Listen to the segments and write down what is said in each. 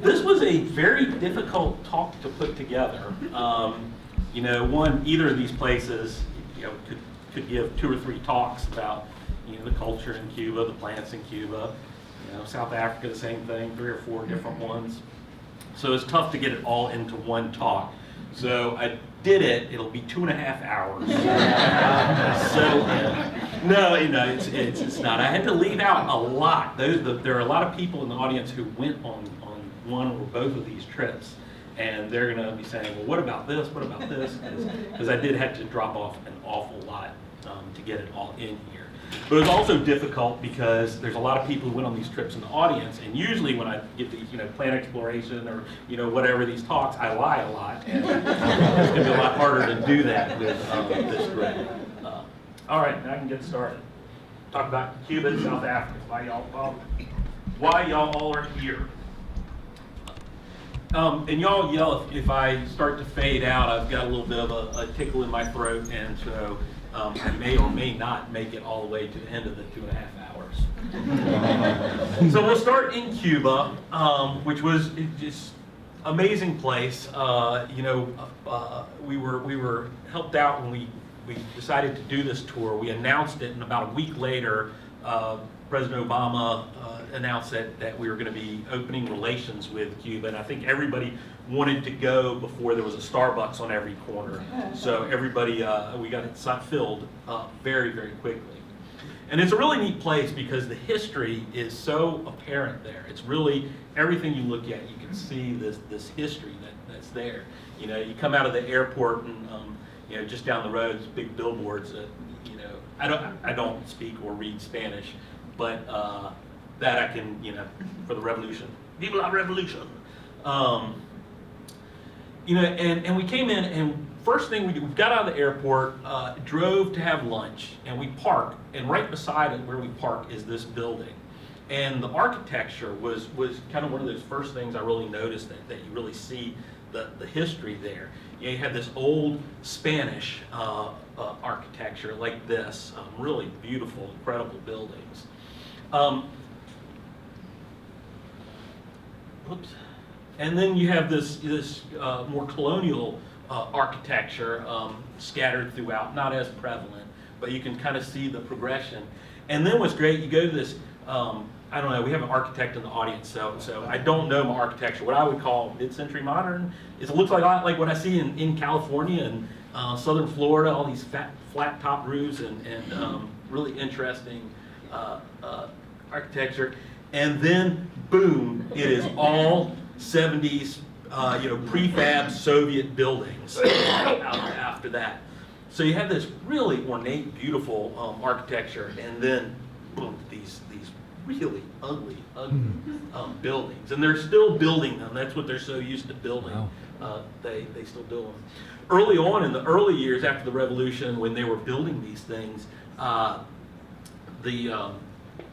This was a very difficult talk to put together. You know, either of these places, you know, could give 2 or 3 talks about, you know, the culture in Cuba, the plants in Cuba. You know, South Africa, the same thing, 3 or 4 different ones. So it's tough to get it all into one talk. So I did it. It'll be 2.5 hours. No, you know, it's not. I had to leave out a lot. There are a lot of people in the audience who went on one or both of these trips, and they're going to be saying, well, what about this? What about this? Because I did have to drop off an awful lot to get it all in here. But it was also difficult because there's a lot of people who went on these trips in the audience, and usually when I get these, you know, plant exploration or, you know, whatever these talks, I lie a lot, and it's going to be a lot harder to do that with this group. All right, now I can get started. Talk about Cuba and South Africa. Why y'all all are here. And y'all yell if I start to fade out. I've got a little bit of a tickle in my throat, and so I may or may not make it all the way to the end of the 2.5 hours. So we'll start in Cuba, which was just amazing place. You know, we were helped out when we decided to do this tour. We announced it, and about a week later, President Obama announced that we were going to be opening relations with Cuba, and I think everybody wanted to go before there was a Starbucks on every corner. So everybody, we got it filled very, very quickly. And it's a really neat place because the history is so apparent there. It's really, everything you look at, you can see this history that's there. You know, you come out of the airport and, you know, just down the road, there's big billboards that, you know, I don't speak or read Spanish, but that I can, you know, for the revolution. Viva la revolution. You know, and we came in, and first thing we did, we got out of the airport, drove to have lunch, and we parked, and right beside it where we park is this building. And the architecture was kind of one of those first things I really noticed that you really see the history there. You know, you had this old Spanish architecture like this, really beautiful, incredible buildings. Oops. And then you have this more colonial architecture scattered throughout, not as prevalent, but you can kind of see the progression. And then what's great, you go to this, I don't know, we have an architect in the audience, so I don't know my architecture. What I would call mid-century modern is it looks like what I see in California and southern Florida, all these flat top roofs and really interesting architecture. And then, boom, it is all 70s, you know, prefab Soviet buildings after that. So you have this really ornate, beautiful architecture, and then, boom, these really ugly buildings. And they're still building them. That's what they're so used to building. Wow. They still do them. Early on, in the early years after the revolution, when they were building these things,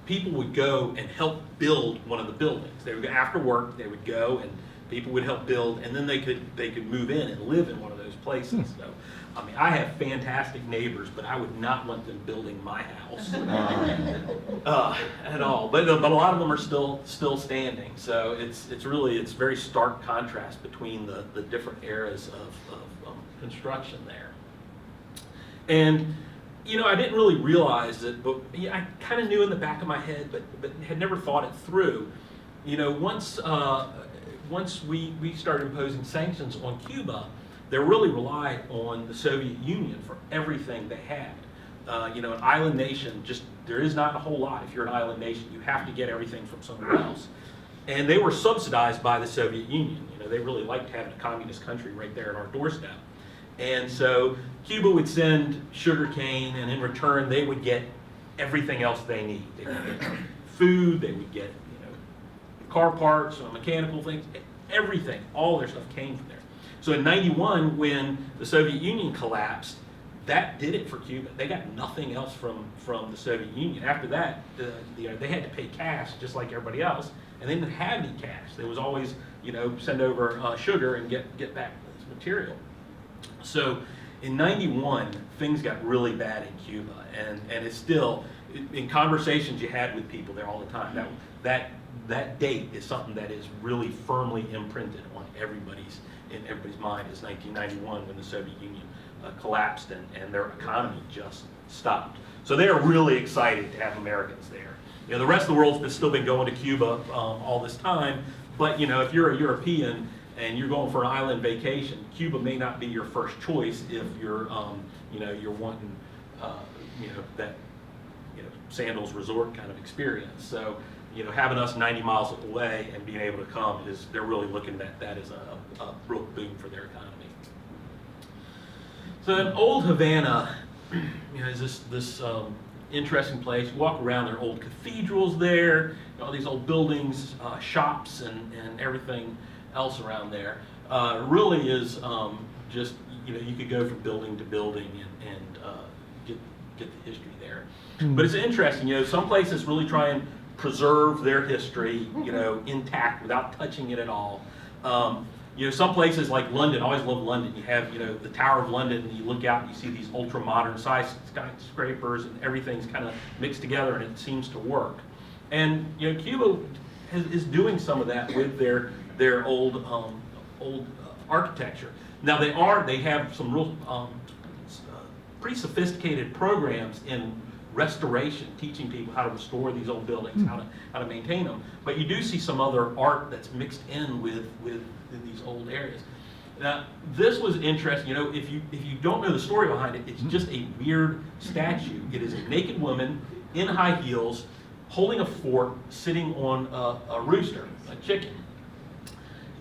people would go and help build one of the buildings. They would go after work. They would go, and people would help build, and then they could move in and live in one of those places. So, I mean, I have fantastic neighbors, but I would not want them building my house at all. But a lot of them are still standing. So it's very stark contrast between the different eras of construction there. And you know, I didn't really realize it, but yeah, I kind of knew in the back of my head, but had never thought it through. You know, once we started imposing sanctions on Cuba, they really relied on the Soviet Union for everything they had. You know, an island nation, there is not a whole lot. If you're an island nation, you have to get everything from somewhere else. And they were subsidized by the Soviet Union. You know, they really liked having a communist country right there at our doorstep. And so Cuba would send sugar cane, and in return they would get everything else they need. They would get food, they would get, you know, car parts, mechanical things, everything. All their stuff came from there. So in '91, when the Soviet Union collapsed, that did it for Cuba. They got nothing else from the Soviet Union. After that, you know, they had to pay cash just like everybody else, and they didn't have any cash. There was always, you know, send over sugar and get back this material. So in '91, things got really bad in Cuba, and it's still in conversations you had with people there all the time, that date is something that is really firmly imprinted on everybody's mind. Is 1991 when the Soviet Union collapsed and their economy just stopped. So they are really excited to have Americans there. You know, the rest of the world's still been going to Cuba all this time, but you know, if you're a European and you're going for an island vacation, Cuba may not be your first choice if you're you know, you're wanting you know, that, you know, Sandals Resort kind of experience. So, you know, having us 90 miles away and being able to come they're really looking at that as a real boom for their economy. So in Old Havana, you know, is this interesting place. You walk around, there are old cathedrals there, all these old buildings, shops, and everything else around there. Really is just, you know, you could go from building to building and get the history there. But it's interesting, you know, some places really try and preserve their history, you know, intact without touching it at all. You know, some places like London, I always love London. You have, you know, the Tower of London, and you look out and you see these ultra-modern skyscrapers, and everything's kind of mixed together, and it seems to work. And, you know, Cuba is doing some of that with their old architecture. Now they have some real pretty sophisticated programs in restoration, teaching people how to restore these old buildings, how to maintain them. But you do see some other art that's mixed in with these old areas. Now, this was interesting. You know, if you don't know the story behind it, it's just a weird statue. It is a naked woman in high heels, holding a fork, sitting on a rooster, a chicken.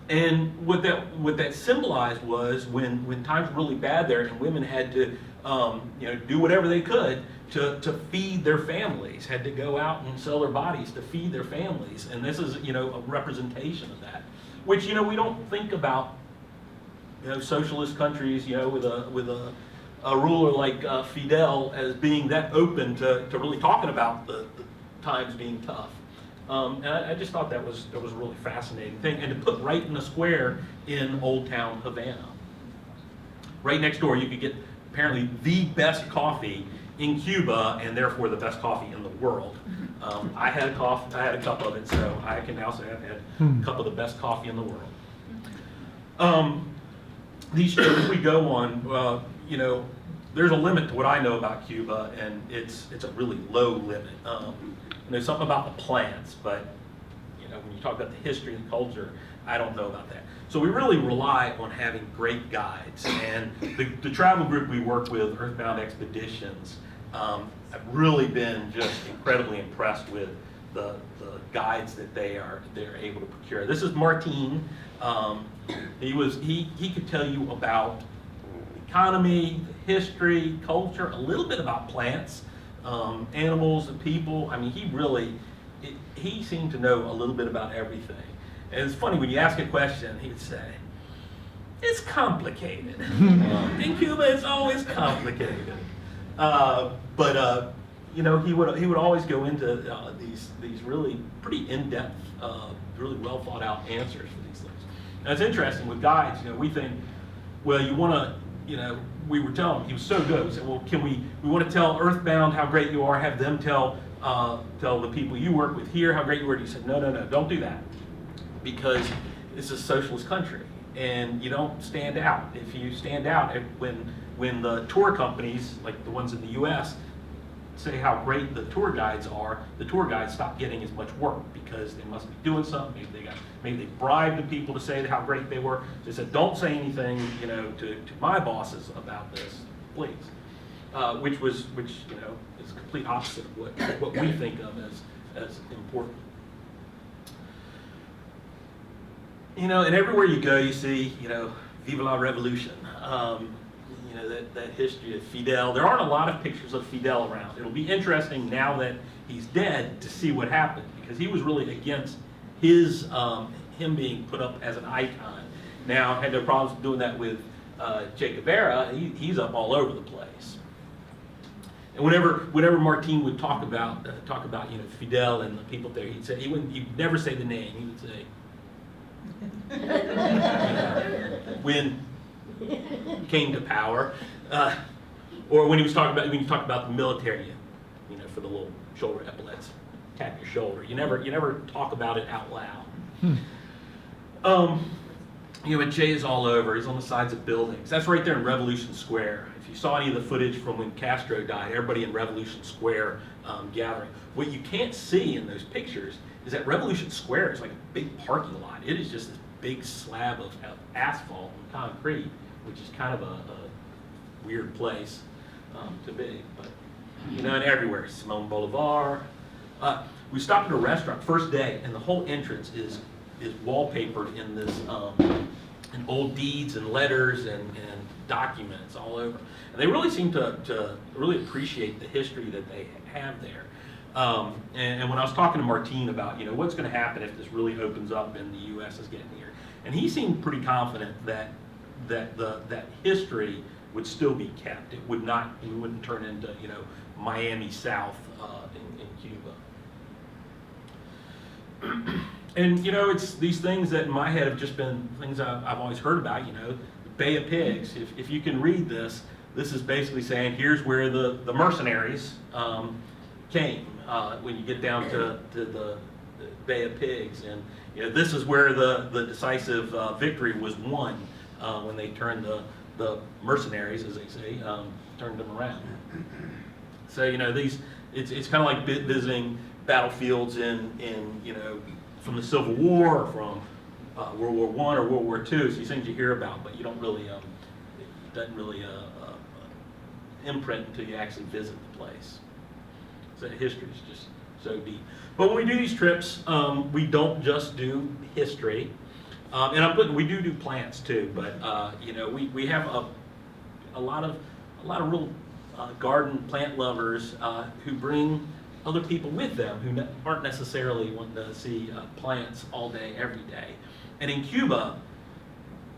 And what that symbolized was when times were really bad there, and women had to you know, do whatever they could to feed their families, had to go out and sell their bodies to feed their families. And this is, you know, a representation of that, which, you know, we don't think about, you know, socialist countries, you know, with a ruler like Fidel as being that open to really talking about the times being tough. And I just thought that was a really fascinating thing, and to put right in the square in Old Town Havana. Right next door, you could get apparently the best coffee in Cuba, and therefore the best coffee in the world. I had a cup of it, so I can now say I've had a cup of the best coffee in the world. These trips we go on, you know, there's a limit to what I know about Cuba, and it's a really low limit. There's something about the plants, but you know, when you talk about the history and culture, I don't know about that. So we really rely on having great guides, and the travel group we work with, Earthbound Expeditions, have really been just incredibly impressed with the guides that they're able to procure. This is Martin. He could tell you about economy, history, culture, a little bit about plants, animals and people. I mean, he seemed to know a little bit about everything. And it's funny, when you ask a question, he would say, "It's complicated." In Cuba, it's always complicated. But you know, he would always go into these really pretty in-depth, really well thought out answers for these things. And it's interesting with guides. You know, we think, well, you want to, you know, we were telling him, he was so good. We said, well, we want to tell Earthbound how great you are, have them tell the people you work with here how great you are. And he said, no, don't do that, because it's a socialist country, and you don't stand out. If you stand out, when the tour companies, like the ones in the U.S., say how great the tour guides are, the tour guides stop getting as much work because they must be doing something. Maybe they bribed the people to say how great they were. So they said, don't say anything, you know, to my bosses about this, please. Which you know, is the complete opposite of what we think of as important. You know, and everywhere you go, you see, you know, Viva la Revolution. You know, that history of Fidel. There aren't a lot of pictures of Fidel around. It'll be interesting now that he's dead to see what happened, because he was really against him being put up as an icon. Now, had no problems doing that with Che Guevara. He's up all over the place. And whenever Martin would talk about you know, Fidel and the people there, he'd never say the name. He would say, you know, when came to power, or when he talked about the military, you know, for the little shoulder epaulets, tap your shoulder. You never talk about it out loud. And Jay's all over. He's on the sides of buildings. That's right there in Revolution Square. If you saw any of the footage from when Castro died, everybody in Revolution Square gathering. What you can't see in those pictures is that Revolution Square is like a big parking lot. It is just this big slab of asphalt and concrete, which is kind of a weird place to be. But and everywhere, Simone Bolivar. We stopped at a restaurant first day, and the whole entrance is wallpapered in this in old deeds and letters and documents all over. And they really seem to really appreciate the history that they have there. And when I was talking to Martine about what's going to happen if this really opens up and the U.S. is getting here, and he seemed pretty confident that history would still be kept. It would not. We wouldn't turn into Miami South in Cuba. And it's these things that in my head have just been things I've always heard about. The Bay of Pigs. If you can read this is basically saying here's where the mercenaries came when you get down to the Bay of Pigs, and this is where the decisive victory was won when they turned the mercenaries, as they say, turned them around. So these it's kind of like visiting battlefields in from the Civil War, or from World War I or World War II. So these things you hear about, but you don't really it doesn't really imprint until you actually visit the place. So history is just so deep. But when we do these trips, we don't just do history, and we do plants too. But we have a lot of real garden plant lovers who bring other people with them who aren't necessarily wanting to see plants all day, every day. And in Cuba,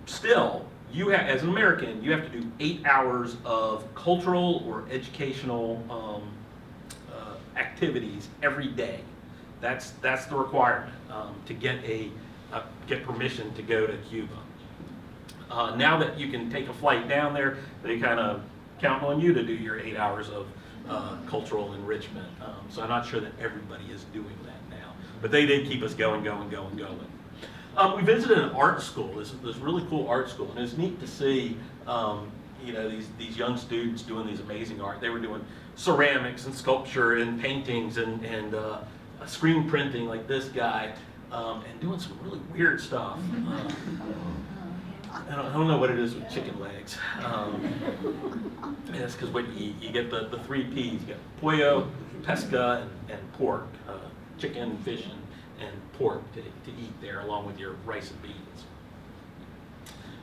still, as an American, you have to do 8 hours of cultural or educational activities every day. That's the requirement to get permission to go to Cuba. Now that you can take a flight down there, they kind of count on you to do your 8 hours of cultural enrichment. So I'm not sure that everybody is doing that now, but they did keep us going. We visited an art school, this really cool art school, and it's neat to see these young students doing these amazing art. They were doing ceramics and sculpture and paintings and screen printing like this guy, and doing some really weird stuff. I don't know what it is with chicken legs. And it's because you get the 3 P's. You get pollo, pesca, and pork. Chicken, fish, and pork to eat there, along with your rice and beans.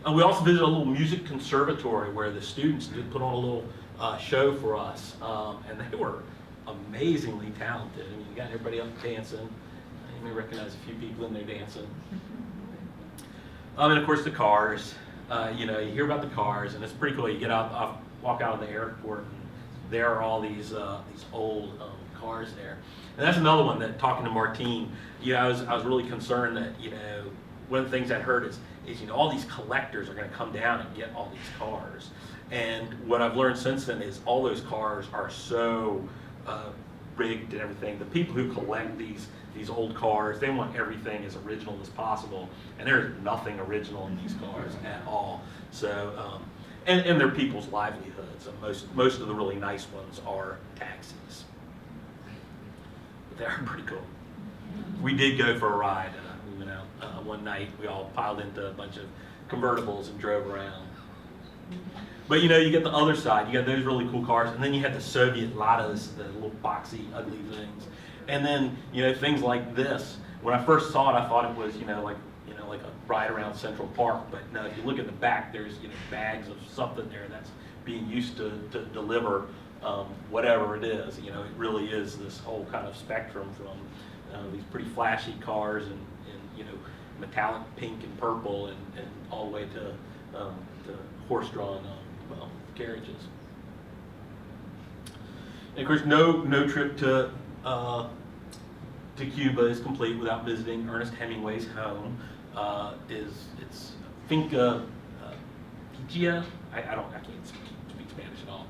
We also visited a little music conservatory where the students did put on a little show for us, and they were amazingly talented. I mean, you got everybody up dancing. You may recognize a few people in there dancing. And of course the cars. You hear about the cars, and it's pretty cool. You get walk out of the airport, and there are all these old cars there. And that's another one that, talking to Martine, I was really concerned that one of the things I heard is all these collectors are going to come down and get all these cars. And what I've learned since then is all those cars are so rigged and everything. The people who collect these old cars, they want everything as original as possible, and there's nothing original in these cars at all. So, and they're people's livelihoods. And most of the really nice ones are taxis. But they are pretty cool. We did go for a ride. We went out one night. We all piled into a bunch of convertibles and drove around. But you get the other side. You got those really cool cars, and then you had the Soviet Ladas, the little boxy, ugly things. And then things like this. When I first saw it, I thought it was like a ride around Central Park. But no, if you look at the back, there's bags of something there that's being used to deliver whatever it is. It really is this whole kind of spectrum from these pretty flashy cars and metallic pink and purple and all the way to horse-drawn carriages. And of course, no trip to Cuba is complete without visiting Ernest Hemingway's home. It's Finca Pichia. I can't speak Spanish at all.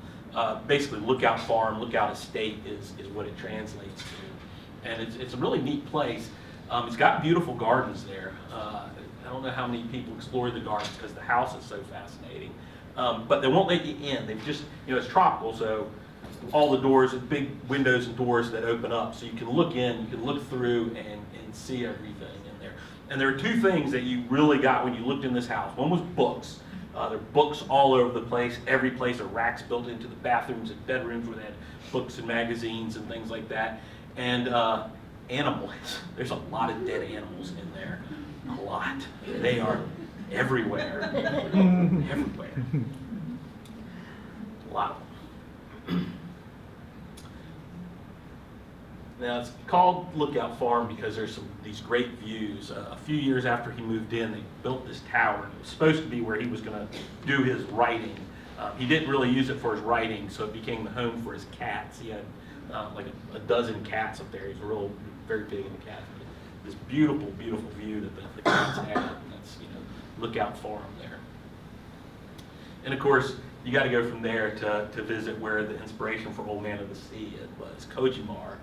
basically lookout farm, lookout estate is what it translates to. And it's a really neat place. It's got beautiful gardens there. I don't know how many people explore the gardens because the house is so fascinating. But they won't let you in. They've just, it's tropical, so all the doors, big windows and doors that open up, so you can look in, you can look through and see everything in there. And there are two things that you really got when you looked in this house. One was books. There are books all over the place. Every place are racks built into the bathrooms and bedrooms where they had books and magazines and things like that. And animals. There's a lot of dead animals in there. A lot. They are everywhere. Everywhere. A lot of them. Now it's called Lookout Farm because there's these great views. A few years after he moved in, they built this tower. It was supposed to be where he was going to do his writing. He didn't really use it for his writing, so it became the home for his cats. He had like a dozen cats up there. He's very big into cats. This beautiful, beautiful view that the cats had, and that's Lookout Farm there. And of course, you got to go from there to visit where the inspiration for Old Man of the Sea was, Kojimar.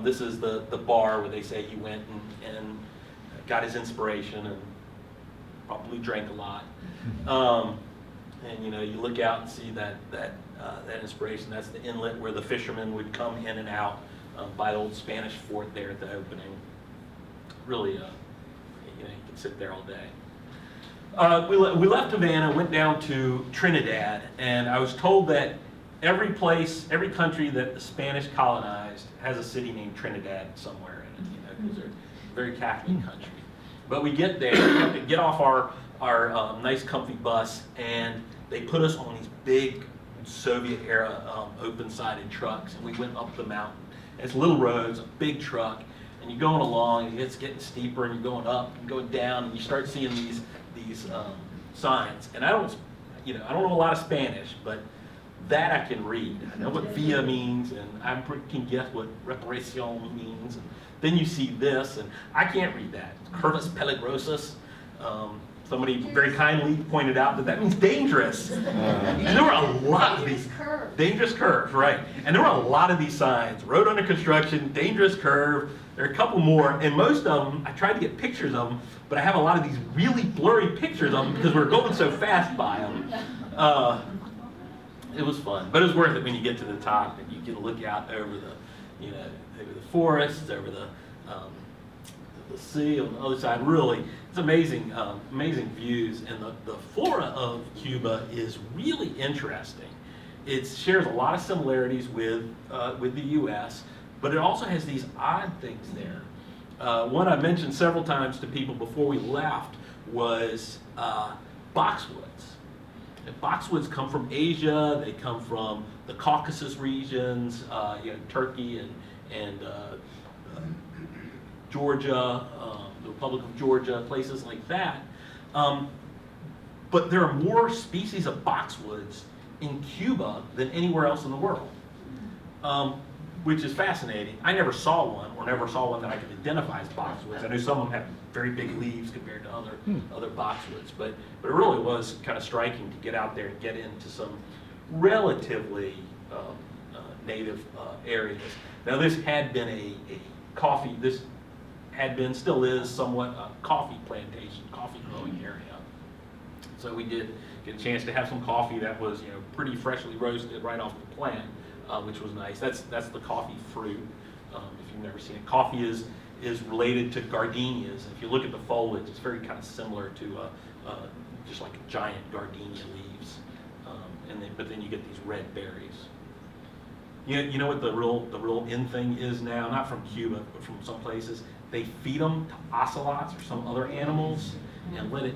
This is the bar where they say he went and got his inspiration and probably drank a lot. And you look out and see that inspiration. That's the inlet where the fishermen would come in and out by the old Spanish fort there at the opening. Really, you can sit there all day. We left Havana, went down to Trinidad, and I was told that every country that the Spanish colonized has a city named Trinidad somewhere in it, because they're a very Catholic country. But we get there, we have to get off our nice comfy bus, and they put us on these big Soviet-era open-sided trucks, and we went up the mountain. It's little roads, a big truck, and you're going along, and it's getting steeper, and you're going up and going down, and you start seeing these signs. And I don't know a lot of Spanish, but that I can read. I know what via means, and I can guess what reparación means. And then you see this, and I can't read that. Curvus peligrosus. Somebody very kindly pointed out that means dangerous. And there were a lot of these dangerous curves, right? And there were a lot of these signs: road under construction, dangerous curve. There are a couple more, and most of them I tried to get pictures of them, but I have a lot of these really blurry pictures of them because we're going so fast by them. It was fun, but it was worth it when you get to the top and you get a look out over the, over the forests, over the sea on the other side. Really, it's amazing, amazing views, and the flora of Cuba is really interesting. It shares a lot of similarities with the U.S., but it also has these odd things there. One I mentioned several times to people before we left was boxwoods. And boxwoods come from Asia. They come from the Caucasus regions, Turkey and Georgia, the Republic of Georgia, places like that. But there are more species of boxwoods in Cuba than anywhere else in the world, which is fascinating. I never saw one, or never saw one that I could identify as boxwoods. I know some of them have very big leaves compared to other boxwoods, but it really was kind of striking to get out there and get into some relatively native areas. Now, this had been a coffee. This had been, still is, somewhat a coffee plantation, coffee growing area. So we did get a chance to have some coffee that was, pretty freshly roasted right off the plant, which was nice. That's the coffee fruit. If you've never seen it, coffee is related to gardenias. If you look at the foliage, it's very kind of similar to just like a giant gardenia leaves. But then you get these red berries. You know what the real in thing is now? Not from Cuba, but from some places. They feed them to ocelots or some other animals and let it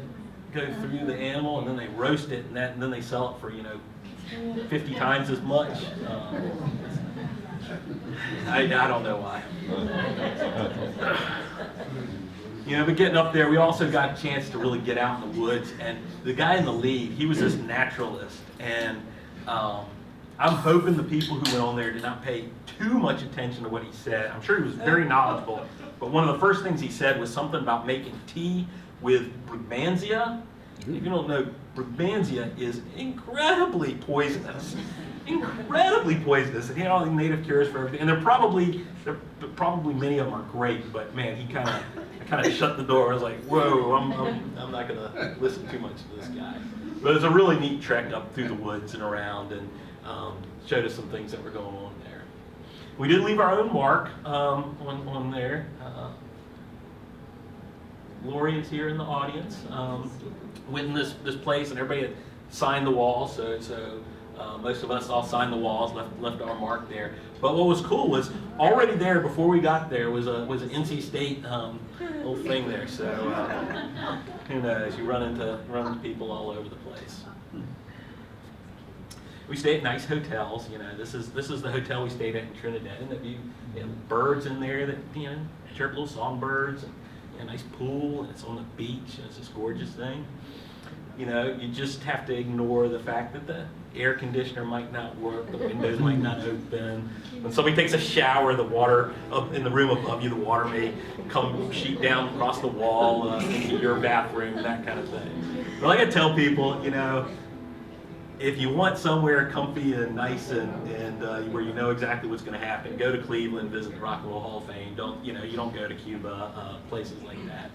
go through the animal, and then they roast it, and then they sell it for 50 times as much. I don't know why. But getting up there, we also got a chance to really get out in the woods. And the guy in the lead, he was this naturalist, and I'm hoping the people who went on there did not pay too much attention to what he said. I'm sure he was very knowledgeable, but one of the first things he said was something about making tea with brugmansia, If you don't know, Brugmansia is incredibly poisonous. Incredibly poisonous. And he had all the native cures for everything. And they're probably many of them are great, but man, I kind of shut the door. I was like, whoa, I'm not gonna listen too much to this guy. But it was a really neat trek up through the woods and around, and showed us some things that were going on there. We did leave our own mark on there. Lori's here in the audience. Went in this place, and everybody had signed the wall, so most of us all signed the walls, left our mark there. But what was cool was already there before we got there was an NC State little thing there. So who knows? You run into people all over the place. We stay at nice hotels. You know, this is the hotel we stayed at in Trinidad, and you have birds in there that chirp, little songbirds, and a nice pool, and it's on the beach, and it's this gorgeous thing. You know, you just have to ignore the fact that the air conditioner might not work, the windows might not open. When somebody takes a shower, the water up in the room above you, the water may come sheet down across the wall into your bathroom, that kind of thing. But like I tell people, you know, if you want somewhere comfy and nice and where you know exactly what's going to happen, go to Cleveland, visit the Rock and Roll Hall of Fame. You don't go to Cuba, places like that.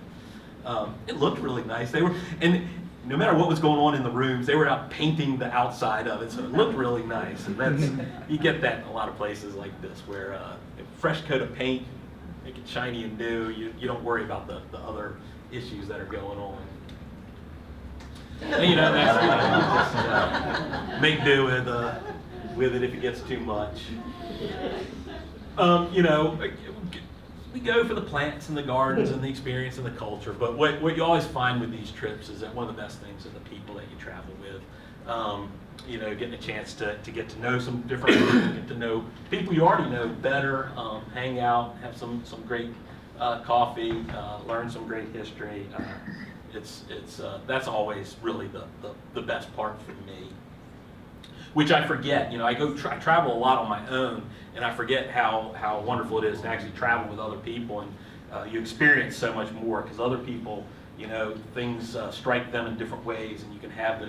It looked really nice. And no matter what was going on in the rooms, they were out painting the outside of it, so it looked really nice. And you get that in a lot of places like this, where a fresh coat of paint, make it shiny and new. You don't worry about the other issues that are going on. And, that's just make do with it if it gets too much. We go for the plants and the gardens and the experience and the culture, but what you always find with these trips is that one of the best things are the people that you travel with. Getting a chance to get to know some different people, get to know people you already know better, hang out, have some great coffee, learn some great history. That's always really the best part for me, which I forget. I travel a lot on my own, and I forget how wonderful it is to actually travel with other people, and you experience so much more because other people, things strike them in different ways, and you can have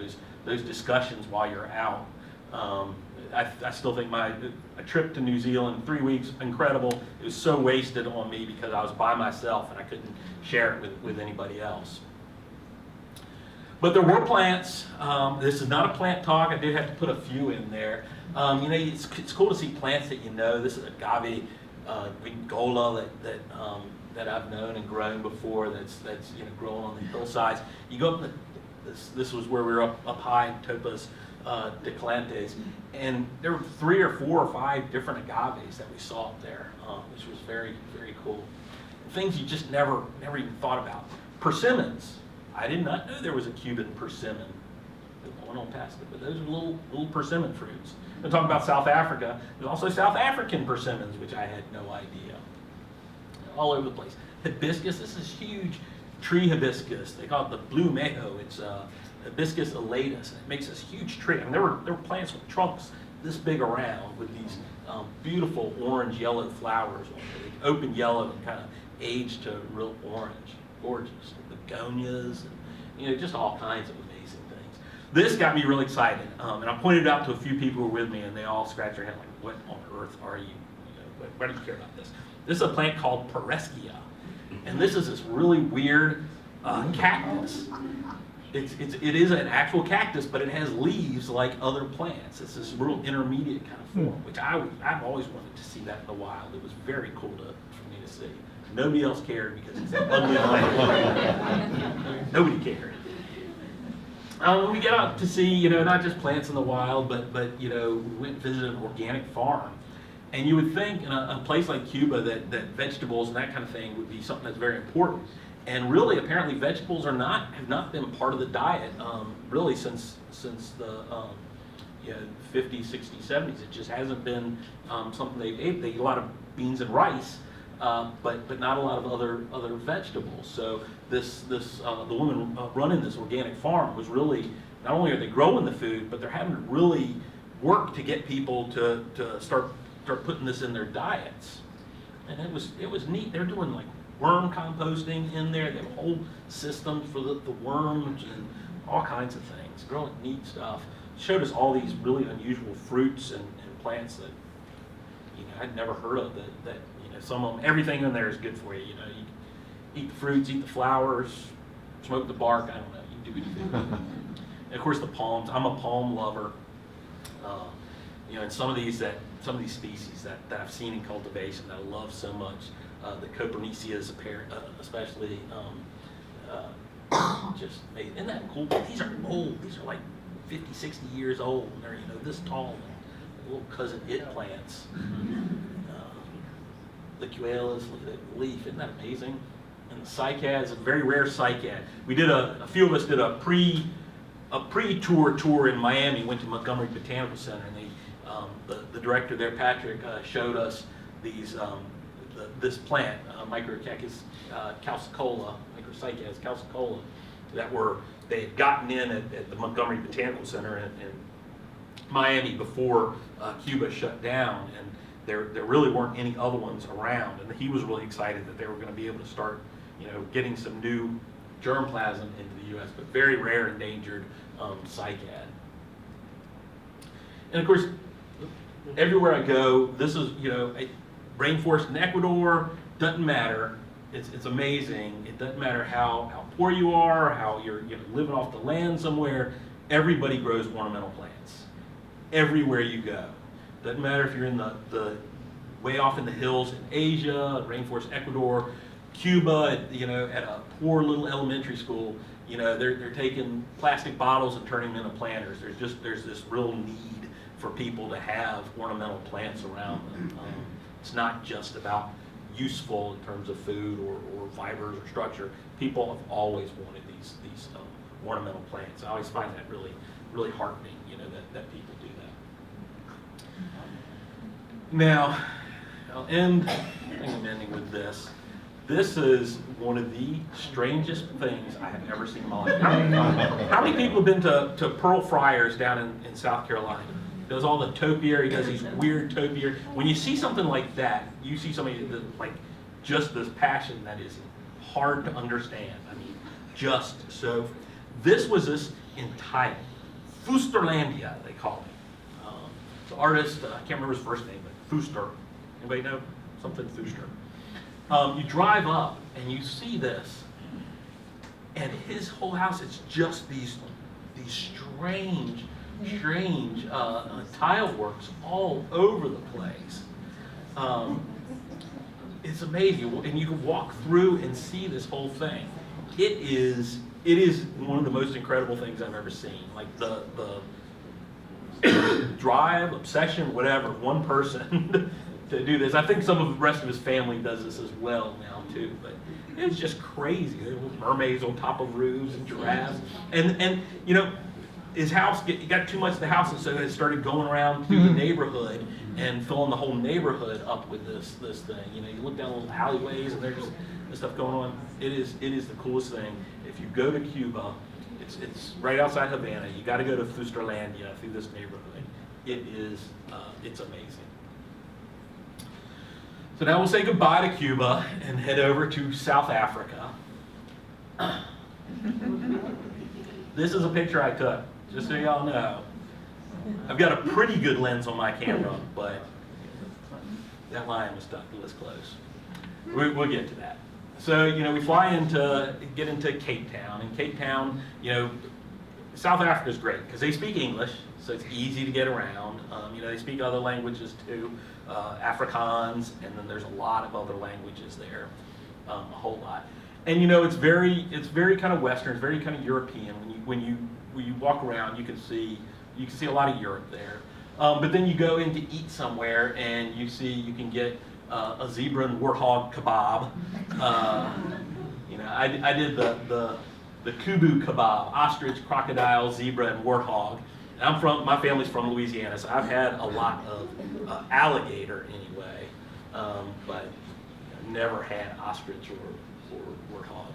those discussions while you're out. I still think a trip to New Zealand, 3 weeks, incredible. It was so wasted on me because I was by myself and I couldn't share it with anybody else. But there were plants. This is not a plant talk. I did have to put a few in there. It's cool to see plants that you know. This is agave vingola that I've known and grown before. That's growing on the hillsides. You go up. This was where we were up high in Topas de Calantes, and there were 3 or 4 or 5 different agaves that we saw up there, which was very, very cool. Things you just never even thought about. Persimmons. I did not know there was a Cuban persimmon going on past it, but those are little persimmon fruits. We're talking about South Africa. There's also South African persimmons, which I had no idea. All over the place. Hibiscus, this is huge tree hibiscus. They call it the blue mayo. It's Hibiscus elatus. It makes this huge tree. I mean, there were plants with trunks this big around with these beautiful orange yellow flowers on it. They open yellow and kind of age to real orange. Gorgeous. Begonias, and just all kinds of amazing things. This got me really excited, and I pointed it out to a few people who were with me, and they all scratched their head like, "What on earth are you? Why do you care about this?" This is a plant called Pareskia, and this is this really weird cactus. It is an actual cactus, but it has leaves like other plants. It's this real intermediate kind of form, which I've always wanted to see that in the wild. It was very cool for me to see. Nobody else cared because it's an ugly plant. Nobody cared. We get out to see, not just plants in the wild, but we went and visited an organic farm. And you would think in a place like Cuba that vegetables and that kind of thing would be something that's very important. And really, apparently, vegetables have not been part of the diet really since the 50s, 60s, 70s. It just hasn't been something they ate. They eat a lot of beans and rice. But not a lot of other vegetables. So the woman running this organic farm was really, not only are they growing the food, but they're having to really work to get people to start putting this in their diets. And it was neat. They're doing like worm composting in there. They have whole systems for the worms and all kinds of things, growing neat stuff. Showed us all these really unusual fruits and plants that, you know, I'd never heard of, that you know, some of them, everything in there is good for you. You know, you eat the fruits, eat the flowers, smoke the bark, I don't know, you do anything. And of course the palms, I'm a palm lover. You know, and some of these species that I've seen in cultivation that I love so much, the Coperniceas especially, just made, isn't that cool? These are old, these are like 50, 60 years old, and they're, you know, this tall, little cousin it plants. The Cuelas, look at that leaf, isn't that amazing? And the cycads, a very rare cycad. We did a few of us did a pre-tour in Miami, went to Montgomery Botanical Center, and the director there, Patrick, showed us these this plant, Microcycas calcicola, Microcycas calcicola, they had gotten in at the Montgomery Botanical Center in Miami before Cuba shut down, and there really weren't any other ones around, and he was really excited that they were going to be able to start, you know, getting some new germplasm into the U.S., but very rare endangered cycad. And of course, everywhere I go, this is, you know, rainforest in Ecuador, doesn't matter. It's amazing. It doesn't matter how poor you are, how you're, you know, living off the land somewhere. Everybody grows ornamental plants. Everywhere you go. Doesn't matter if you're in the way off in the hills in Asia, rainforest Ecuador, Cuba, you know, at a poor little elementary school, you know, they're taking plastic bottles and turning them into planters. There's this real need for people to have ornamental plants around them. It's not just about useful in terms of food or fibers or structure. People have always wanted these ornamental plants. I always find that really, really heartening, you know, that people do that. Now, I'll end, I think I'm ending with this. This is one of the strangest things I have ever seen in my life. How many people have been to Pearl Fryers down in South Carolina? He does all the topiary, he does these weird topiary. When you see something like that, you see somebody that, like, just this passion that is hard to understand. I mean, just so. This was this entitled Fusterlandia, they call it. The artist, I can't remember his first name, but Fuster. Anybody know? Something Fuster. You drive up and you see this, and his whole house is just these strange tile works all over the place. It's amazing, and you can walk through and see this whole thing. It is one of the most incredible things I've ever seen. Like the drive, obsession, whatever, one person to do this. I think some of the rest of his family does this as well now too, but it's just crazy. There were mermaids on top of roofs and giraffes, and you know, his house got too much of the house, and so it started going around through the neighborhood and filling the whole neighborhood up with this thing. You know, you look down little alleyways and there's this stuff going on. It is the coolest thing. If you go to Cuba, it's right outside Havana. You got to go to Fusterlandia through this neighborhood. It's amazing. So now we'll say goodbye to Cuba and head over to South Africa. This is a picture I took, just so y'all know. I've got a pretty good lens on my camera, but that line was stuck this close. We'll get to that. So, you know, we get into Cape Town. In Cape Town, you know, South Africa is great because they speak English, so it's easy to get around. You know, they speak other languages too, Afrikaans, and then there's a lot of other languages there, a whole lot. And you know, it's very kind of Western, it's very kind of European. When you walk around, you can see a lot of Europe there. But then you go in to eat somewhere, and you can get a zebra and warthog kebab. You know, I did the kubu kebab, ostrich, crocodile, zebra, and warthog. And my family's from Louisiana, so I've had a lot of alligator anyway, but never had ostrich or warthog.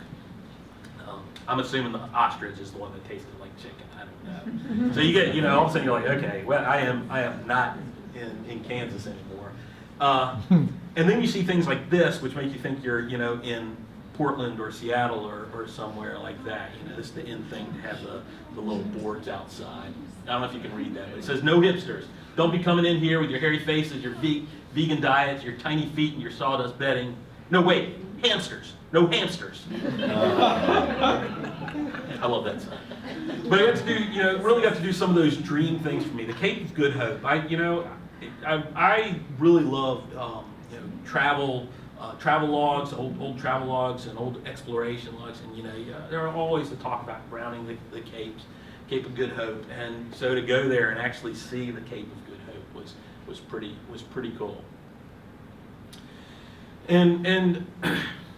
I'm assuming the ostrich is the one that tasted like chicken. I don't know. So you get, you know, all of a sudden you're like, okay, well, I am not in Kansas anymore. And then you see things like this, which make you think you're, you know, in Portland or Seattle or somewhere like that. You know, it's the in thing to have the little boards outside. I don't know if you can read that, but it says, "No hipsters. Don't be coming in here with your hairy faces, your vegan diets, your tiny feet, and your sawdust bedding. No, wait, hamsters. No hamsters." I love that sign. But I got to do, really got to do some of those dream things for me. The Cape of Good Hope. I really love, travel logs, old travel logs, and old exploration logs. And there are always the talk about rounding the Cape of Good Hope. And so to go there and actually see the Cape of Good Hope was pretty cool. And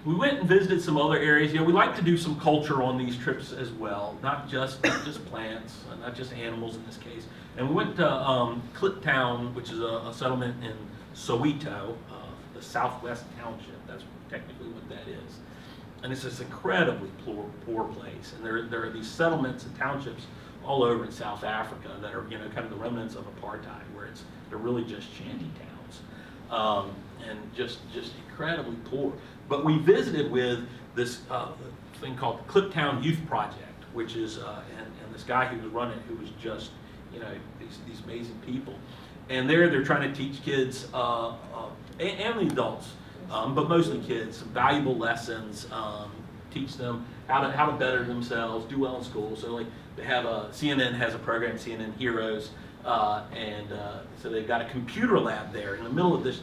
we went and visited some other areas. We like to do some culture on these trips as well, not just plants, not just animals in this case. And we went to Cliptown, which is a settlement in Soweto, the Southwest Township. That's technically what that is. And it's this incredibly poor place. And there are these settlements and townships all over in South Africa that are kind of the remnants of apartheid, where they're really just shanty towns, and just incredibly poor. But we visited with this thing called the Cliptown Youth Project, which is and this guy who was running it, who was just these amazing people. And they're trying to teach kids and the adults, but mostly kids, some valuable lessons. Teach them how to better themselves, do well in school. So like they have CNN has a program, CNN Heroes, and so they've got a computer lab there in the middle of this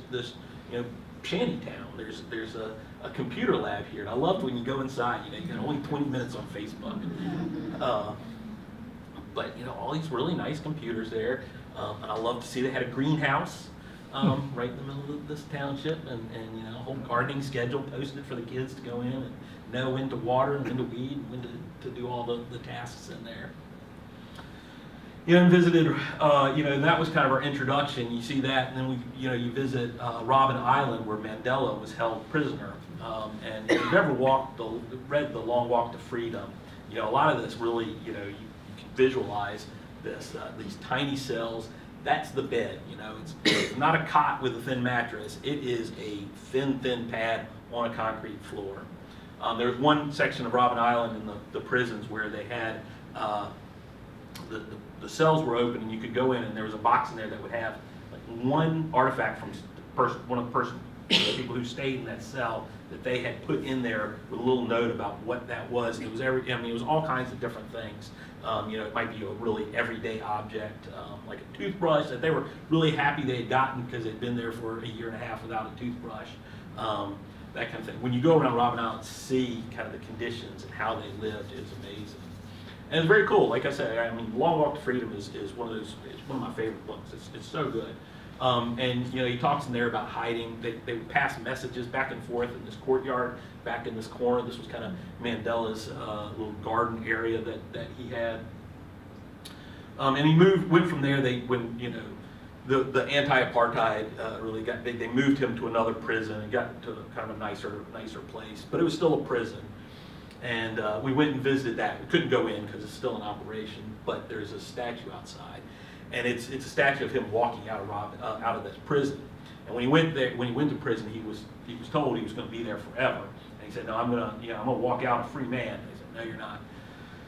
shanty town. There's a computer lab here, and I loved when you go inside. You got only 20 minutes on Facebook, but all these really nice computers there. And I love to see they had a greenhouse right in the middle of this township, and a whole gardening schedule posted for the kids to go in and know when to water and when to weed and when to do all the tasks in there. And visited, and that was kind of our introduction. You see that, and then you visit Robben Island, where Mandela was held prisoner. And if you've ever read The Long Walk to Freedom, a lot of this really, you can visualize this, these tiny cells. That's the bed, it's not a cot with a thin mattress. It is a thin pad on a concrete floor. There's one section of Robben Island in the prisons where they had the cells were open, and you could go in, and there was a box in there that would have like one artifact from one of the people who stayed in that cell that they had put in there with a little note about what that was. And it was it was all kinds of different things. It might be a really everyday object, like a toothbrush that they were really happy they had gotten because they'd been there for a year and a half without a toothbrush. That kind of thing. When you go around Robben Island and see kind of the conditions and how they lived, it's amazing. And it's very cool. Like I said, Long Walk to Freedom is one of those. It's one of my favorite books. It's so good. And he talks in there about hiding. They would pass messages back and forth in this courtyard, back in this corner. This was kind of Mandela's little garden area that he had. And he went from there. The anti-apartheid really got big. They moved him to another prison and got to kind of a nicer place. But it was still a prison. And we went and visited that. We couldn't go in because it's still in operation, but there's a statue outside, and it's a statue of him walking out of this prison. And when he went to prison, he was told he was going to be there forever. And he said, "No, I'm gonna walk out a free man." They said, "No, you're not."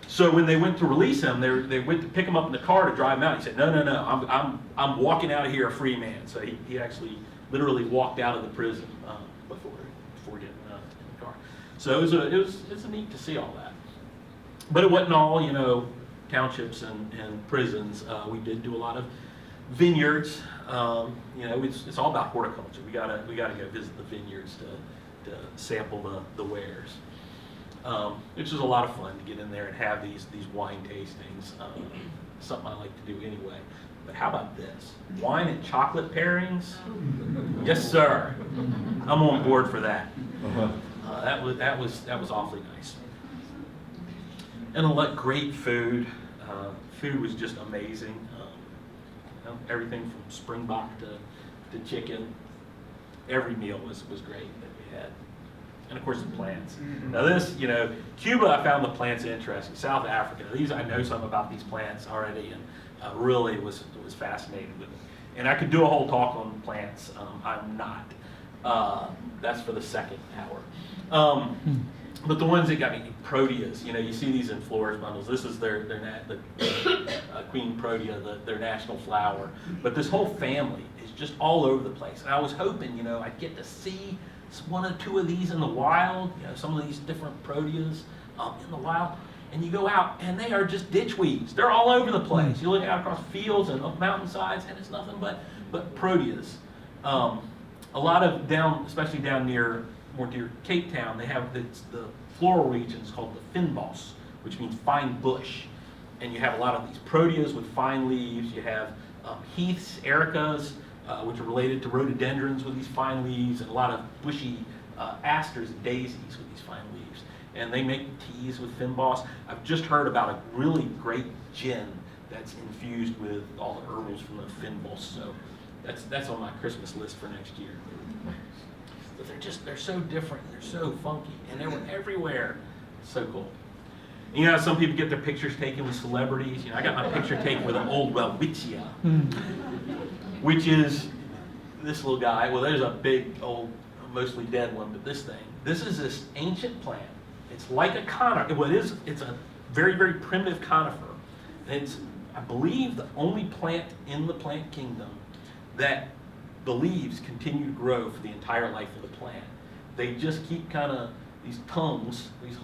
So when they went to release him, they went to pick him up in the car to drive him out. He said, "No, I'm walking out of here a free man." So he actually literally walked out of the prison before getting in the car. So it's neat to see all that. But it wasn't all, townships and prisons. We did do a lot of vineyards. It's all about horticulture. We gotta go visit the vineyards to sample the wares. Which is a lot of fun to get in there and have these wine tastings. Something I like to do anyway. But how about this? Wine and chocolate pairings? Yes, sir. I'm on board for that. That was awfully nice. And great food. Food was just amazing. Everything from springbok to chicken. Every meal was great that we had. And of course the plants. Now this, Cuba, I found the plants interesting. South Africa, I know something about these plants already, and really was fascinated with them. And I could do a whole talk on plants. I'm not. That's for the second hour. But the ones that got me, proteas, you see these in florist bundles. This is the Queen Protea, their national flower. But this whole family is just all over the place. And I was hoping, I'd get to see one or two of these in the wild, some of these different proteas in the wild. And you go out, and they are just ditchweeds. They're all over the place. You look out across fields and up mountainsides, and it's nothing but proteas. A lot of especially down near Cape Town, they have the floral regions called the fynbos, which means fine bush. And you have a lot of these proteas with fine leaves. You have heaths, ericas, which are related to rhododendrons with these fine leaves, and a lot of bushy asters and daisies with these fine leaves. And they make teas with fynbos. I've just heard about a really great gin that's infused with all the herbals from the fynbos. So that's on my Christmas list for next year. But they're so different, they're so funky, and they were everywhere. So cool. And how some people get their pictures taken with celebrities. I got my picture taken with an old welwitschia, which is this little guy. Well, there's a big, old, mostly dead one, but this is this ancient plant. It's like a conifer. Well, it's a very, very primitive conifer. And it's, I believe, the only plant in the plant kingdom that the leaves continue to grow for the entire life of the plant. They just keep kind of, these tongues, these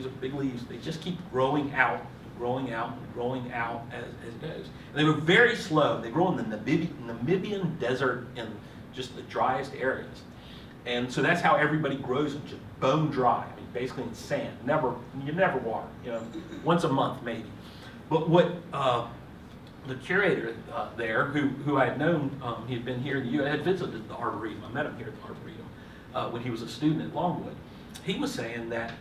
are big leaves, they just keep growing out, growing out, and growing out as it goes. And they were very slow. They grow in the Namibian desert in just the driest areas. And so that's how everybody grows them, just bone dry. I mean, basically in sand. You never water, once a month maybe. But what the curator there, who I had known, he had been here in the U.S., had visited the Arboretum. I met him here at the Arboretum when he was a student at Longwood. He was saying that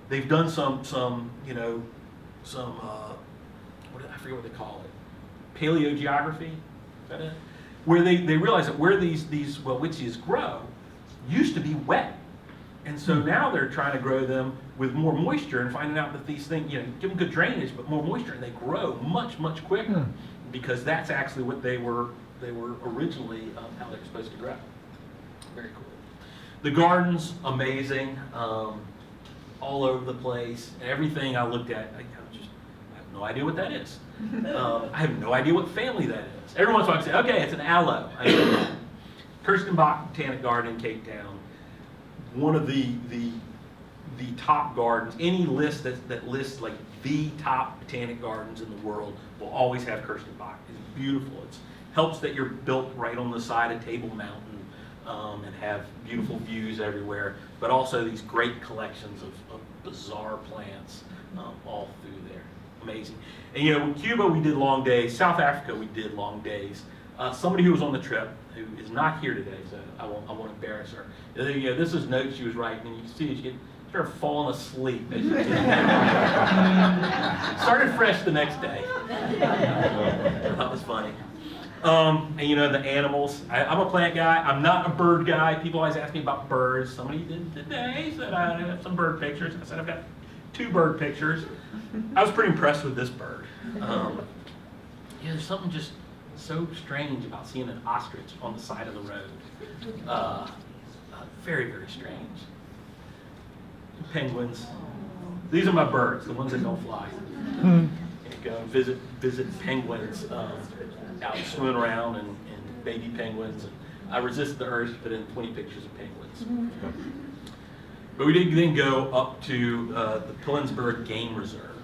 they've done some I forget what they call it, paleogeography, is that it? Where they realize that where these welwitzias grow used to be wet. And so now they're trying to grow them with more moisture and finding out that these things, give them good drainage, but more moisture, and they grow much, much quicker because that's actually what they were originally how they're supposed to grow. Very cool. The garden's amazing, all over the place. And everything I looked at, I have no idea what that is. I have no idea what family that is. Every once in a while I say, okay, it's an aloe. Kirstenbach Botanic Garden in Cape Town. One of the top gardens. Any list that lists like the top botanic gardens in the world will always have Kirstenbach. It's beautiful. It helps that you're built right on the side of Table Mountain and have beautiful views everywhere, but also these great collections of bizarre plants all through there. Amazing. And Cuba we did long days. South Africa we did long days. Somebody who was on the trip, who is not here today, so I won't embarrass her. This is notes she was writing, and you can see she started falling asleep. Started fresh the next day. That was funny. And the animals. I'm a plant guy. I'm not a bird guy. People always ask me about birds. Somebody did today, said I have some bird pictures. I said I've got 2 bird pictures. I was pretty impressed with this bird. There's something just so strange about seeing an ostrich on the side of the road. Very, very strange. Penguins. These are my birds, the ones that don't fly. You go and visit penguins out swimming around and baby penguins. And I resist the urge to put in 20 pictures of penguins. But we did then go up to the Pilanesberg Game Reserve,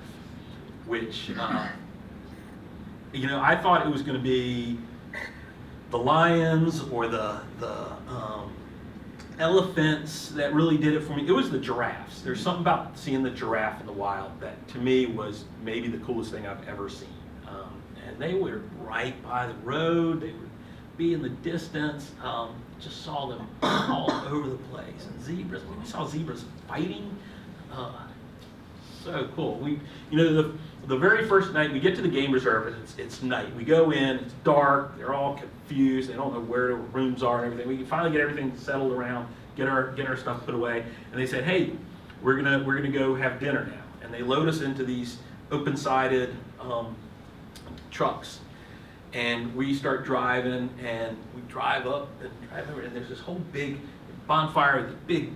which I thought it was going to be the lions or the elephants that really did it for me. It was the giraffes. There's something about seeing the giraffe in the wild that to me was maybe the coolest thing I've ever seen. And they were right by the road. They would be in the distance. Just saw them all over the place. And zebras. We saw zebras fighting. So cool. The very first night we get to the game reserve, and it's night. We go in, it's dark, they're all confused, they don't know where the rooms are and everything. We finally get everything settled around, get our stuff put away, and they said, hey, we're gonna go have dinner now. And they load us into these open-sided trucks. And we start driving, and we drive up and drive over, and there's this whole big bonfire, the big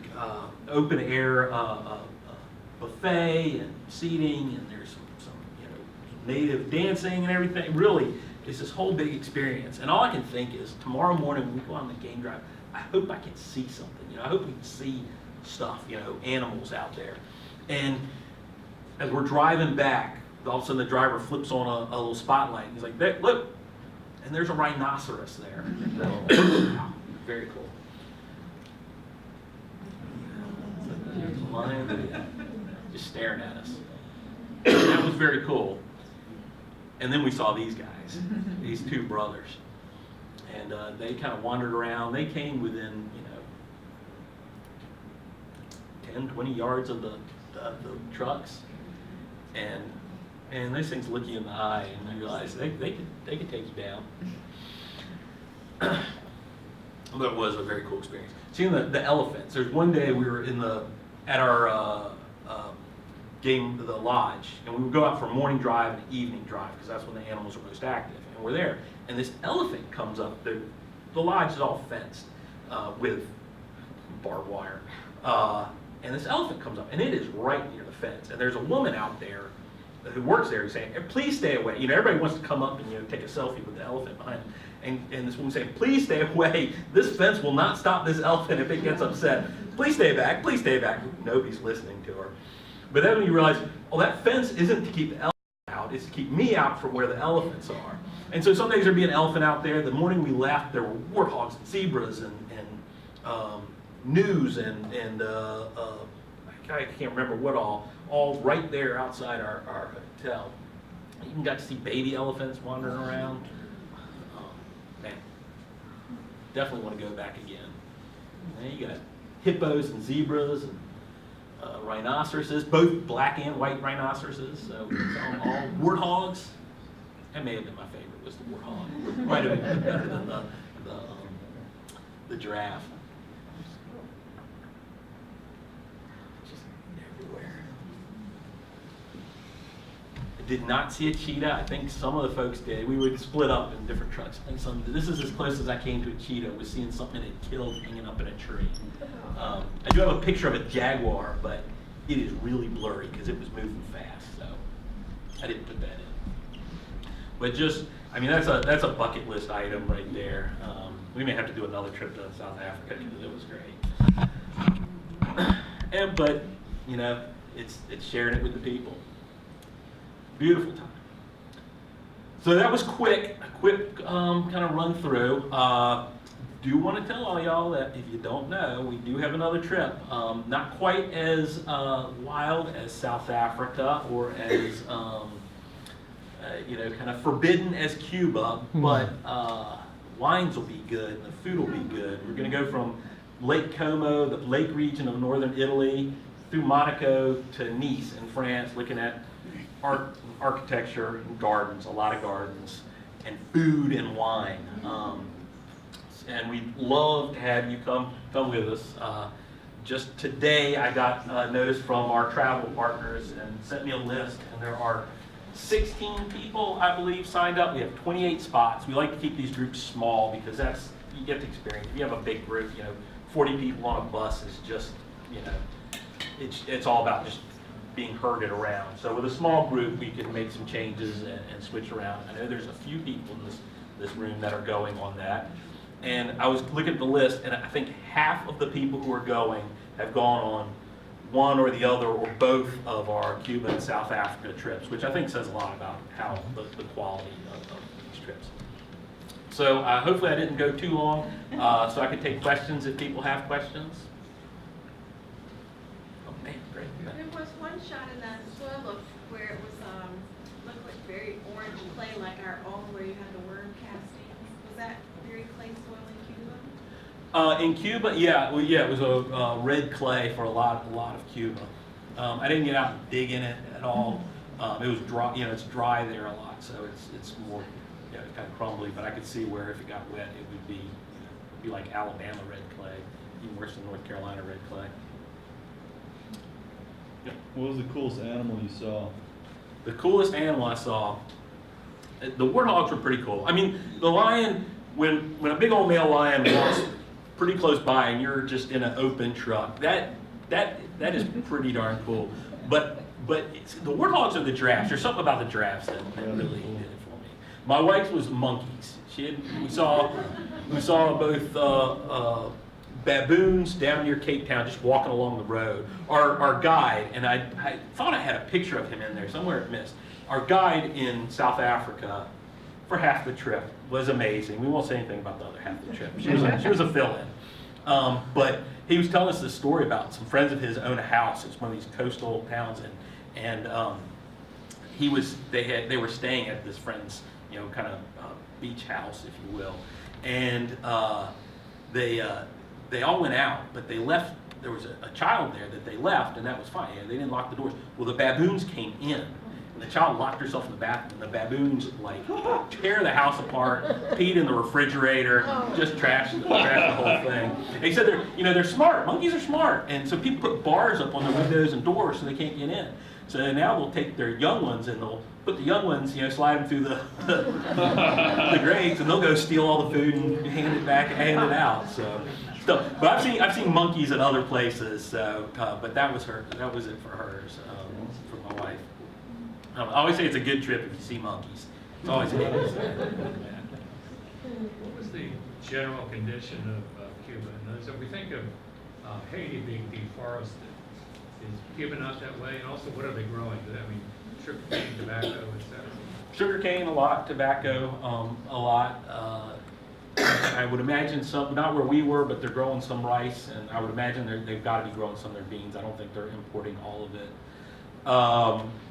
open air buffet and seating, and there's some native dancing and everything. Really, it's this whole big experience. And all I can think is tomorrow morning when we go on the game drive, I hope I can see something. I hope we can see stuff, animals out there. And as we're driving back, all of a sudden the driver flips on a little spotlight. And he's like, look, and there's a rhinoceros there. Very cool. There's a lion just staring at us. And that was very cool. And then we saw these guys, these two brothers. And they kind of wandered around. They came within, 10, 20 yards of the trucks. And those things look you in the eye, and you realize they could take you down. But it was a very cool experience. Seeing the elephants. There's one day we were at our game, the lodge, and we would go out for a morning drive and an evening drive because that's when the animals are most active. And we're there, and this elephant comes up. The lodge is all fenced with barbed wire, and this elephant comes up, and it is right near the fence. And there's a woman out there who works there who's saying, "Please stay away." Everybody wants to come up and take a selfie with the elephant behind them. And this woman saying, "Please stay away. This fence will not stop this elephant if it gets upset. Please stay back. Please stay back." Nobody's listening to her. But then when you realize, that fence isn't to keep the elephant out, it's to keep me out from where the elephants are. And so some days there'd be an elephant out there. The morning we left, there were warthogs and zebras and gnus and I can't remember what all right there outside our hotel. You even got to see baby elephants wandering around. Man, definitely want to go back again. And you got hippos and zebras and rhinoceroses, both black and white rhinoceroses. So it's all warthogs. That may have been my favorite, was the warthog. Might have been better than the giraffe. Just everywhere. I did not see a cheetah. I think some of the folks did. We would split up in different trucks. I think this is as close as I came to a cheetah, was seeing something it killed hanging up in a tree. I do have a picture of a jaguar, but it is really blurry because it was moving fast, so I didn't put that in. But that's a bucket list item right there. We may have to do another trip to South Africa because it was great. But it's sharing it with the people. Beautiful time. So that was a quick kind of run through. Do want to tell all y'all that if you don't know, we do have another trip. Not quite as wild as South Africa or as kind of forbidden as Cuba, but wines will be good and the food will be good. We're going to go from Lake Como, the lake region of northern Italy, through Monaco to Nice in France, looking at art, architecture, and gardens, a lot of gardens, and food and wine. And we'd love to have you come with us. Just today, I got notice from our travel partners and sent me a list, and there are 16 people, I believe, signed up. We have 28 spots. We like to keep these groups small because you get to experience. If you have a big group, 40 people on a bus is just, it's all about just being herded around. So with a small group, we can make some changes and switch around. I know there's a few people in this room that are going on that. And I was looking at the list, and I think half of the people who are going have gone on one or the other or both of our Cuba and South Africa trips, which I think says a lot about how the quality of these trips. So hopefully I didn't go too long, so I could take questions if people have questions. Oh man, great. There was one shot in that soil look where it was looked like very orange clay, like our own, where you had the worm castings. Was that very clay soil in Cuba? In Cuba, yeah, it was a red clay for a lot of Cuba. I didn't get out and dig in it at all. It was dry, it's dry there a lot, so it's more, kind of crumbly. But I could see where if it got wet, it would be, like Alabama red clay, even worse than North Carolina red clay. Yeah. What was the coolest animal you saw? The coolest animal I saw, the warthogs were pretty cool. I mean, the lion, when a big old male lion pretty close by and you're just in an open truck. That is pretty darn cool. But the warthogs are the giraffes. There's something about the giraffes that really did it for me. My wife's was monkeys. We saw both baboons down near Cape Town just walking along the road. Our guide, and I thought I had a picture of him in there, somewhere it missed. Our guide in South Africa for half the trip was amazing. We won't say anything about the other half of the trip. She was a fill-in. But he was telling us this story about some friends of his own a house. It's one of these coastal towns, and they were staying at this friend's, kind of beach house, if you will, and they all went out, but they left. There was a child there that they left, and that was fine. They didn't lock the doors. Well, the baboons came in. The child locked herself in the bathroom. The baboons tear the house apart, peed in the refrigerator, just trashed the whole thing. They said they're smart. Monkeys are smart, and so people put bars up on their windows and doors so they can't get in. So now they'll take their young ones and they'll put the young ones, slide them through the grates, and they'll go steal all the food and hand it out. But I've seen monkeys at other places. But that was it for hers, for my wife. I always say it's a good trip if you see monkeys. It's always good. What was the general condition of Cuba? And so we think of Haiti being deforested. Is Cuba not that way? And also, what are they growing? I mean, sugarcane, tobacco, etc. Sugarcane, a lot. Tobacco, a lot. I would imagine some, not where we were, but they're growing some rice, and I would imagine they've got to be growing some of their beans. I don't think they're importing all of it.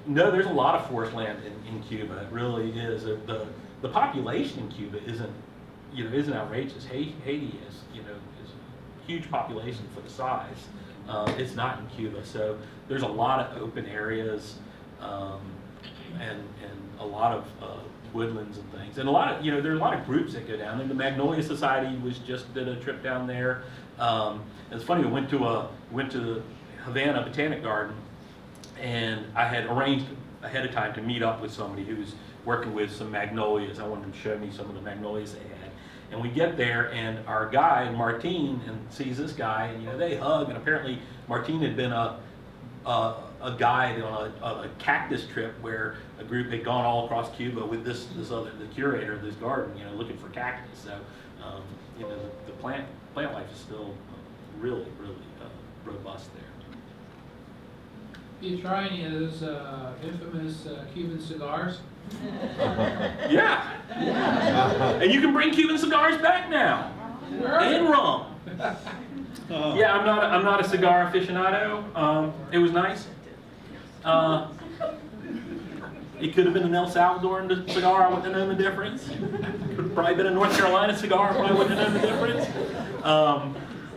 No, there's a lot of forest land in Cuba. It really is. The population in Cuba isn't outrageous. Haiti is a huge population for the size. It's not in Cuba, so there's a lot of open areas and a lot of woodlands and things, and a lot of there are a lot of groups that go down there. The Magnolia Society did a trip down there. It's funny. We went to the Havana Botanic Garden. And I had arranged ahead of time to meet up with somebody who was working with some magnolias. I wanted him to show me some of the magnolias they had. And we get there, and our guide, Martine, sees this guy, and they hug. And apparently, Martine had been a guide on a cactus trip where a group had gone all across Cuba with the curator of this garden, looking for cactus. So, the plant life is still really, really robust there. You try any of those infamous Cuban cigars? Yeah. And you can bring Cuban cigars back now. And rum. Yeah, I'm not a cigar aficionado. It was nice. It could have been an El Salvadoran cigar, I wouldn't have known the difference. Could have probably been a North Carolina cigar, I probably wouldn't have known the difference.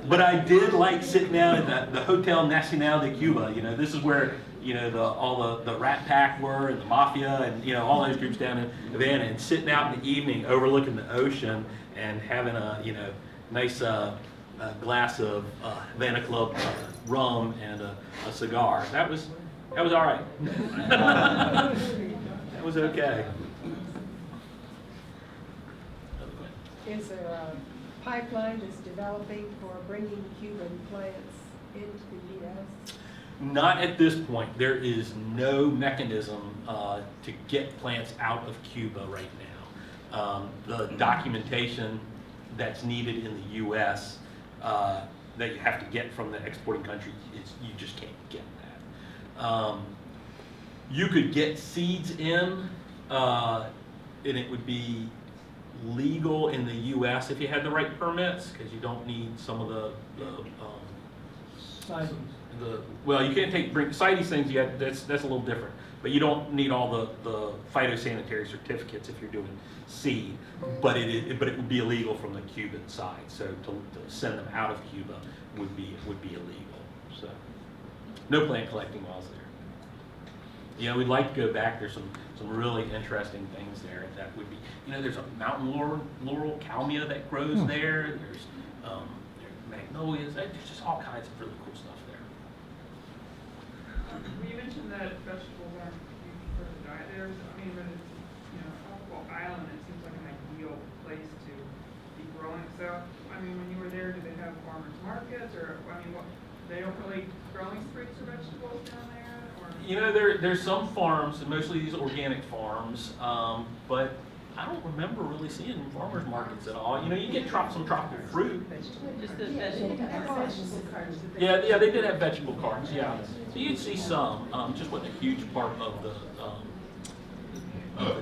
But I did like sitting down at the Hotel Nacional de Cuba. This is where all the Rat Pack were, and the Mafia, and all those groups down in Havana, and sitting out in the evening overlooking the ocean and having a nice glass of Havana Club rum and a cigar. That was all right. That was okay. Is there a pipeline that's developing for bringing Cuban plants into the U.S.? Not at this point. There is no mechanism to get plants out of Cuba right now. The documentation that's needed in the U.S. That you have to get from the exporting country you just can't get that. You could get seeds in, and it would be legal in the U.S. if you had the right permits, because you don't need some of the well, you can't bring CITES things yet. That's a little different, but you don't need all the phytosanitary certificates if you're doing seed. But it would be illegal from the Cuban side. So to send them out of Cuba would be illegal. So no plant collecting while it's there. We'd like to go back. There's some really interesting things there. That would be, there's a mountain laurel calmia that grows there. There's magnolias. There's just all kinds of really cool stuff there. Well, you mentioned that vegetables aren't used for the diet there. But it's, tropical island, it seems like an ideal place to be growing. So, when you were there, did they You know, there's some farms, and mostly these organic farms, but I don't remember really seeing farmers markets at all. You know, you get some tropical fruit. Just the vegetable. Yeah, they did have vegetable carts, yeah. So you'd see some, just wasn't a huge part of the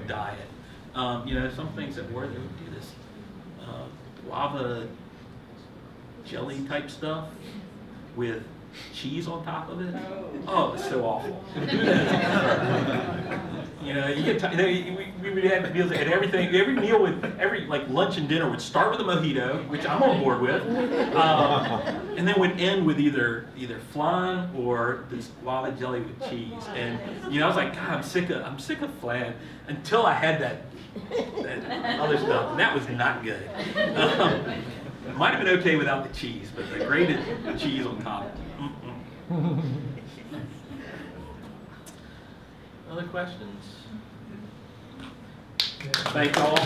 diet. You know, some things that were, they would do this guava jelly type stuff with cheese on top of it. Oh, it's so awful. You know, you get we would have meals and everything. Every meal like lunch and dinner would start with a mojito, which I'm on board with, and then would end with either flan or this guava jelly with cheese. And you know, I was like, God, I'm sick of flan until I had that other stuff, and that was not good. It might have been okay without the cheese, but the grated cheese on top. Other questions? Thank you all.